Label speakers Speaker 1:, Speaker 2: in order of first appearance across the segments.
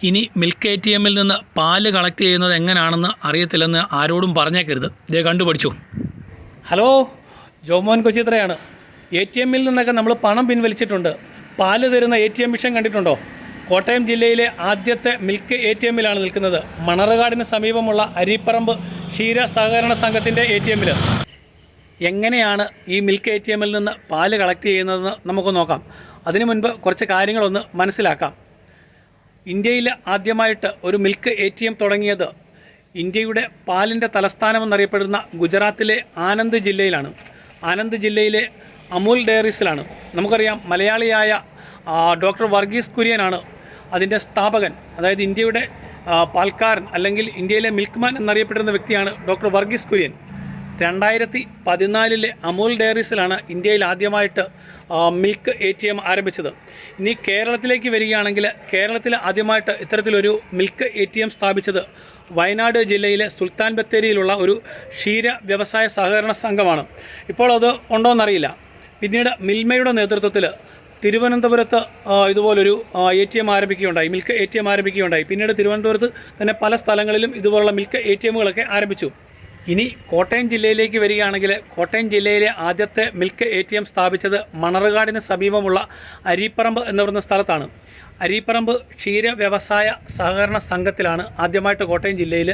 Speaker 1: ഇനി മിൽക്ക് ATMിൽ നിന്ന് പാല് കളക്ട് ചെയ്യുന്നത് എങ്ങനെയാണെന്ന് അറിയത്തില്ലെന്ന് ആരോടും പറഞ്ഞേക്കരുത്. ഇതേ കണ്ടുപഠിച്ചു. ഹലോ, ജോമോൻ കൊച്ചിത്രയാണ്. ATMിൽ നിന്നൊക്കെ നമ്മൾ പണം പിൻവലിച്ചിട്ടുണ്ട്. പാല് തരുന്ന ATM മിഷൻ കണ്ടിട്ടുണ്ടോ? കോട്ടയം ജില്ലയിലെ ആദ്യത്തെ മിൽക്ക് ATMിലാണ് നിൽക്കുന്നത്. മണർകാടിന് സമീപമുള്ള അരിപ്പറമ്പ് ക്ഷീര സഹകരണ സംഘത്തിൻ്റെ ATMിൽ. എങ്ങനെയാണ് ഈ മിൽക്ക് ATMിൽ നിന്ന് പാല് കളക്ട് ചെയ്യുന്നതെന്ന് നമുക്ക് നോക്കാം. അതിനു മുൻപ് കുറച്ച് കാര്യങ്ങളൊന്ന് മനസ്സിലാക്കാം. ഇന്ത്യയിൽ ആദ്യമായിട്ട് ഒരു മിൽക്ക് ATM തുടങ്ങിയത് ഇന്ത്യയുടെ പാലിൻ്റെ തലസ്ഥാനമെന്നറിയപ്പെടുന്ന ഗുജറാത്തിലെ ആനന്ദ് ജില്ലയിലാണ്. ആനന്ദ് ജില്ലയിലെ അമൂൽ ഡയറീസിലാണ്. നമുക്കറിയാം, മലയാളിയായ ഡോക്ടർ വർഗീസ് കുര്യനാണ് അതിൻ്റെ സ്ഥാപകൻ. അതായത് ഇന്ത്യയുടെ പാൽക്കാരൻ അല്ലെങ്കിൽ ഇന്ത്യയിലെ മിൽക്ക്മാൻ എന്നറിയപ്പെടുന്ന വ്യക്തിയാണ് ഡോക്ടർ വർഗീസ് കുര്യൻ. 2014 അമൂൽ ഡയറീസിലാണ് ഇന്ത്യയിൽ ആദ്യമായിട്ട് മിൽക്ക് ATM ആരംഭിച്ചത്. ഇനി കേരളത്തിലേക്ക് വരികയാണെങ്കിൽ കേരളത്തിൽ ആദ്യമായിട്ട് ഇത്തരത്തിലൊരു മിൽക്ക് ATM സ്ഥാപിച്ചത് വയനാട് ജില്ലയിലെ സുൽത്താൻ ബത്തേരിയിലുള്ള ഒരു ക്ഷീര വ്യവസായ സഹകരണ സംഘമാണ്. ഇപ്പോൾ അത് ഉണ്ടോയെന്നറിയില്ല. പിന്നീട് മിൽമയുടെ നേതൃത്വത്തിൽ തിരുവനന്തപുരത്ത് ഇതുപോലൊരു ATM ആരംഭിക്കുകയുണ്ടായി, മിൽക്ക് ATM ആരംഭിക്കുകയുണ്ടായി. പിന്നീട് തിരുവനന്തപുരത്ത് തന്നെ പല സ്ഥലങ്ങളിലും ഇതുപോലുള്ള മിൽക്ക് ATMകളൊക്കെ ആരംഭിച്ചു. ഇനി കോട്ടയം ജില്ലയിലേക്ക് വരികയാണെങ്കിൽ കോട്ടയം ജില്ലയിലെ ആദ്യത്തെ മിൽക്ക് ATM സ്ഥാപിച്ചത് മണർകാടിന് സമീപമുള്ള അരിപ്പറമ്പ് എന്ന് പറയുന്ന സ്ഥലത്താണ്. അരിപ്പറമ്പ് ക്ഷീര വ്യവസായ സഹകരണ സംഘത്തിലാണ് ആദ്യമായിട്ട് കോട്ടയം ജില്ലയിൽ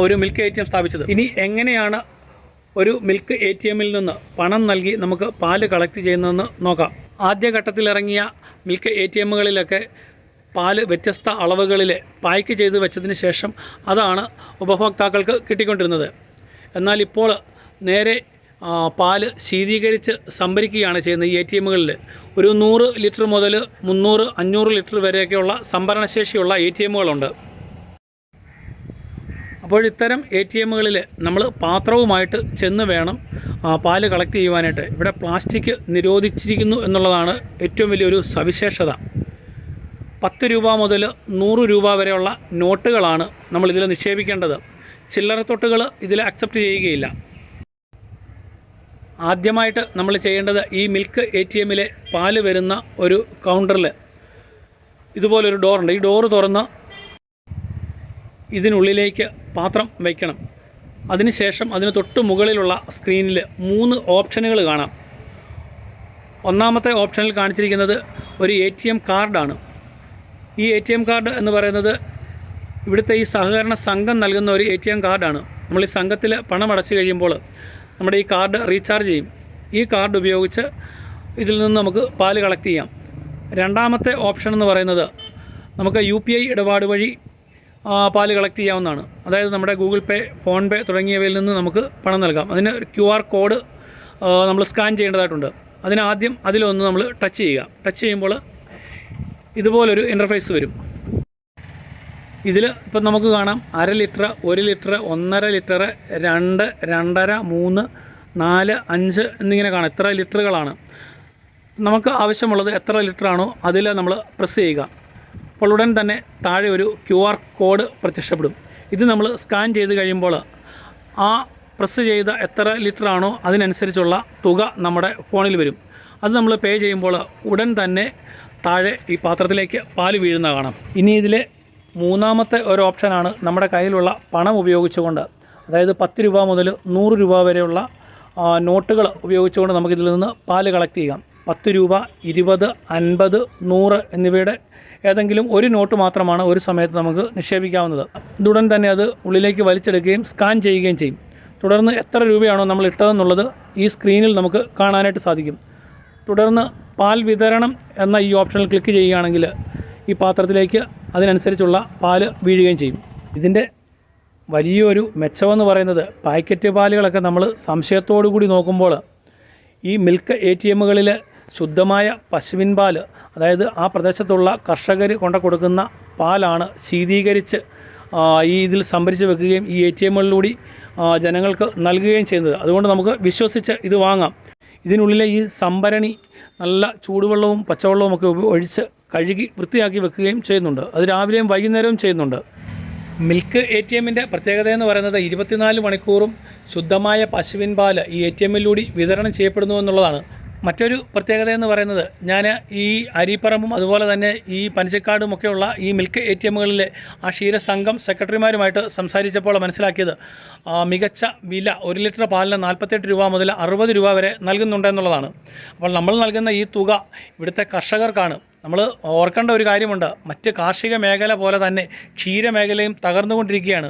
Speaker 1: ഒരു മിൽക്ക് ATM സ്ഥാപിച്ചത്. ഇനി എങ്ങനെയാണ് ഒരു മിൽക്ക് ATMിൽ നിന്ന് പണം നൽകി നമുക്ക് പാല് കളക്ട് ചെയ്യുന്നതെന്ന് നോക്കാം. ആദ്യഘട്ടത്തിലിറങ്ങിയ മിൽക്ക് ATMകളിലൊക്കെ പാല് വ്യത്യസ്ത അളവുകളിൽ പായ്ക്ക് ചെയ്ത് വെച്ചതിന് ശേഷം അതാണ് ഉപഭോക്താക്കൾക്ക് കിട്ടിക്കൊണ്ടിരുന്നത്. എന്നാൽ ഇപ്പോൾ നേരെ പാല് ശീതീകരിച്ച് സംഭരിക്കുകയാണ് ചെയ്യുന്നത്. ഈ ATMകളിൽ ഒരു 100 ലിറ്റർ മുതൽ 300-500 ലിറ്റർ വരെയൊക്കെയുള്ള സംഭരണശേഷിയുള്ള ATMകളുണ്ട്. അപ്പോൾ ഇത്തരം ATMകളിൽ നമ്മൾ പാത്രവുമായിട്ട് ചെന്ന് വേണം പാല് കളക്ട് ചെയ്യുവാനായിട്ട്. ഇവിടെ പ്ലാസ്റ്റിക് നിരോധിച്ചിരിക്കുന്നു എന്നുള്ളതാണ് ഏറ്റവും വലിയൊരു സവിശേഷത. 10 രൂപ മുതൽ 100 രൂപ വരെയുള്ള നോട്ടുകളാണ് നമ്മളിതിൽ നിക്ഷേപിക്കേണ്ടത്. ചില്ലറത്തൊട്ടുകൾ ഇതിൽ അക്സെപ്റ്റ് ചെയ്യുകയില്ല. ആദ്യമായിട്ട് നമ്മൾ ചെയ്യേണ്ടത് ഈ മിൽക്ക് ATMിലെ പാല് വരുന്ന ഒരു കൗണ്ടറിൽ ഇതുപോലൊരു ഡോറുണ്ട്. ഈ ഡോറ് തുറന്ന് ഇതിനുള്ളിലേക്ക് പാത്രം വയ്ക്കണം. അതിനുശേഷം അതിന് തൊട്ട് മുകളിലുള്ള സ്ക്രീനിൽ 3 ഓപ്ഷനുകൾ കാണാം. ഒന്നാമത്തെ ഓപ്ഷനിൽ കാണിച്ചിരിക്കുന്നത് ഒരു ATM കാർഡാണ്. ഈ ATM കാർഡ് എന്ന് പറയുന്നത് ഇവിടുത്തെ ഈ സഹകരണ സംഘം നൽകുന്ന ഒരു ATM കാർഡാണ്. നമ്മൾ ഈ സംഘത്തിൽ പണം അടച്ചു കഴിയുമ്പോൾ നമ്മുടെ ഈ കാർഡ് റീചാർജ് ചെയ്യും. ഈ കാർഡ് ഉപയോഗിച്ച് ഇതിൽ നിന്ന് നമുക്ക് പാല് കളക്ട് ചെയ്യാം. രണ്ടാമത്തെ ഓപ്ഷൻ എന്ന് പറയുന്നത് നമുക്ക് UPI ഇടപാട് വഴി പാല് കളക്ട് ചെയ്യാവുന്നതാണ്. അതായത് നമ്മുടെ ഗൂഗിൾ പേ, ഫോൺ പേ തുടങ്ങിയവയിൽ നിന്ന് നമുക്ക് പണം നൽകാം. അതിന് ഒരു QR കോഡ് നമ്മൾ സ്കാൻ ചെയ്യേണ്ടതായിട്ടുണ്ട്. അതിനാദ്യം അതിലൊന്ന് നമ്മൾ ടച്ച് ചെയ്യുക. ടച്ച് ചെയ്യുമ്പോൾ ഇതുപോലൊരു ഇൻ്റർഫേസ് വരും. ഇതിൽ ഇപ്പം നമുക്ക് കാണാം 1/2 ലിറ്റർ, 1 ലിറ്റർ, 1.5 ലിറ്റർ, 2, 2.5, 3, 4, 5 എന്നിങ്ങനെ കാണാം. എത്ര ലിറ്ററുകളാണ് നമുക്ക് ആവശ്യമുള്ളത്, എത്ര ലിറ്ററാണോ അതിൽ നമ്മൾ പ്രസ് ചെയ്യുക. അപ്പോൾ ഉടൻ തന്നെ താഴെ ഒരു QR കോഡ് പ്രത്യക്ഷപ്പെടും. ഇത് നമ്മൾ സ്കാൻ ചെയ്ത് കഴിയുമ്പോൾ ആ പ്രസ് ചെയ്ത എത്ര ലിറ്ററാണോ അതിനനുസരിച്ചുള്ള തുക നമ്മുടെ ഫോണിൽ വരും. അത് നമ്മൾ പേ ചെയ്യുമ്പോൾ ഉടൻ തന്നെ താഴെ ഈ പാത്രത്തിലേക്ക് പാല് വീഴുന്ന കാണാം. ഇനി ഇതിലെ മൂന്നാമത്തെ ഒരു ഓപ്ഷനാണ് നമ്മുടെ കയ്യിലുള്ള പണം ഉപയോഗിച്ചുകൊണ്ട്, അതായത് 10 രൂപ മുതൽ 100 രൂപ വരെയുള്ള നോട്ടുകൾ ഉപയോഗിച്ചുകൊണ്ട് നമുക്കിതിൽ നിന്ന് പാല് കളക്ട് ചെയ്യാം. 10 രൂപ, 20, 50, 100 എന്നിവയുടെ ഏതെങ്കിലും ഒരു നോട്ട് മാത്രമാണ് ഒരു സമയത്ത് നമുക്ക് നിക്ഷേപിക്കാവുന്നത്. ഇതുടൻ തന്നെ അത് ഉള്ളിലേക്ക് വലിച്ചെടുക്കുകയും സ്കാൻ ചെയ്യുകയും ചെയ്യും. തുടർന്ന് എത്ര രൂപയാണോ നമ്മൾ ഇട്ടതെന്നുള്ളത് ഈ സ്ക്രീനിൽ നമുക്ക് കാണാനായിട്ട് സാധിക്കും. തുടർന്ന് പാൽ വിതരണം എന്ന ഈ ഓപ്ഷനിൽ ക്ലിക്ക് ചെയ്യുകയാണെങ്കിൽ ഈ പാത്രത്തിലേക്ക് അതിനനുസരിച്ചുള്ള പാല് വീഴുകയും ചെയ്യും. ഇതിൻ്റെ വലിയൊരു മെച്ചമെന്ന് പറയുന്നത് പാക്കറ്റ് പാലുകളൊക്കെ നമ്മൾ സംശയത്തോടു കൂടി നോക്കുമ്പോൾ ഈ മിൽക്ക് ATMകളിൽ ശുദ്ധമായ പശുവിൻ പാല്, അതായത് ആ പ്രദേശത്തുള്ള കർഷകർ കൊണ്ടു കൊടുക്കുന്ന പാലാണ് ശീതീകരിച്ച് ഇതിൽ സംഭരിച്ച് വെക്കുകയും ഈ ATMകളിലൂടെ ജനങ്ങൾക്ക് നൽകുകയും ചെയ്യുന്നത്. അതുകൊണ്ട് നമുക്ക് വിശ്വസിച്ച് ഇത് വാങ്ങാം. ഇതിനുള്ളിലെ ഈ സംഭരണി നല്ല ചൂടുവെള്ളവും പച്ചവെള്ളവും ഒക്കെ ഒഴിച്ച് കഴുകി വൃത്തിയാക്കി വെക്കുകയും ചെയ്യുന്നുണ്ട്. അത് രാവിലെയും വൈകുന്നേരവും ചെയ്യുന്നുണ്ട്. മിൽക്ക് ATMിൻ്റെ പ്രത്യേകത എന്ന് പറയുന്നത് 24 മണിക്കൂറും ശുദ്ധമായ പശുവിൻ പാല് ഈ ATMിലൂടെ വിതരണം ചെയ്യപ്പെടുന്നു എന്നുള്ളതാണ്. മറ്റൊരു പ്രത്യേകത എന്ന് പറയുന്നത്, ഞാൻ ഈ അരീപ്പറമ്പും അതുപോലെ തന്നെ ഈ പനച്ചിക്കാടും ഒക്കെയുള്ള ഈ മിൽക്ക് ATMകളിൽ ആ ക്ഷീരസംഘം സെക്രട്ടറിമാരുമായിട്ട് സംസാരിച്ചപ്പോൾ മനസ്സിലാക്കിയത് മികച്ച വില 1 ലിറ്റർ പാലിന് 48 രൂപ മുതൽ 60 രൂപ വരെ നൽകുന്നുണ്ടെന്നുള്ളതാണ്. അപ്പോൾ നമ്മൾ നൽകുന്ന ഈ തുക ഇവിടുത്തെ കർഷകർക്കാണ്. നമ്മൾ ഓർക്കേണ്ട ഒരു കാര്യമുണ്ട്, മറ്റ് കാർഷിക മേഖല പോലെ തന്നെ ക്ഷീരമേഖലയും തകർന്നുകൊണ്ടിരിക്കുകയാണ്.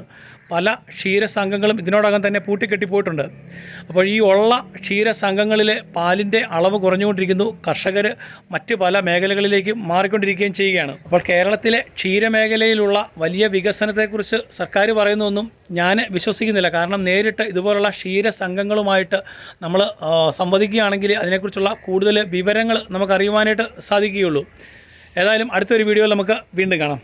Speaker 1: പല ക്ഷീരസംഘങ്ങളും ഇതിനോടകം തന്നെ പൂട്ടിക്കെട്ടിപ്പോയിട്ടുണ്ട്. അപ്പോൾ ഈ ഉള്ള ക്ഷീരസംഘങ്ങളിലെ പാലിൻ്റെ അളവ് കുറഞ്ഞുകൊണ്ടിരിക്കുന്നു. കർഷകർ മറ്റ് പല മേഖലകളിലേക്ക് മാറിക്കൊണ്ടിരിക്കുകയും ചെയ്യുകയാണ്. അപ്പോൾ കേരളത്തിലെ ക്ഷീരമേഖലയിലുള്ള വലിയ വികസനത്തെക്കുറിച്ച് സർക്കാർ പറയുന്നതൊന്നും ഞാൻ വിശ്വസിക്കുന്നില്ല. കാരണം നേരിട്ട് ഇതുപോലുള്ള ക്ഷീരസംഘങ്ങളുമായിട്ട് നമ്മൾ സംവദിക്കുകയാണെങ്കിൽ അതിനെക്കുറിച്ചുള്ള കൂടുതൽ വിവരങ്ങൾ നമുക്കറിയുവാനായിട്ട് സാധിക്കുകയുള്ളൂ. ഏതായാലും അടുത്തൊരു വീഡിയോയിൽ നമുക്ക് വീണ്ടും കാണാം.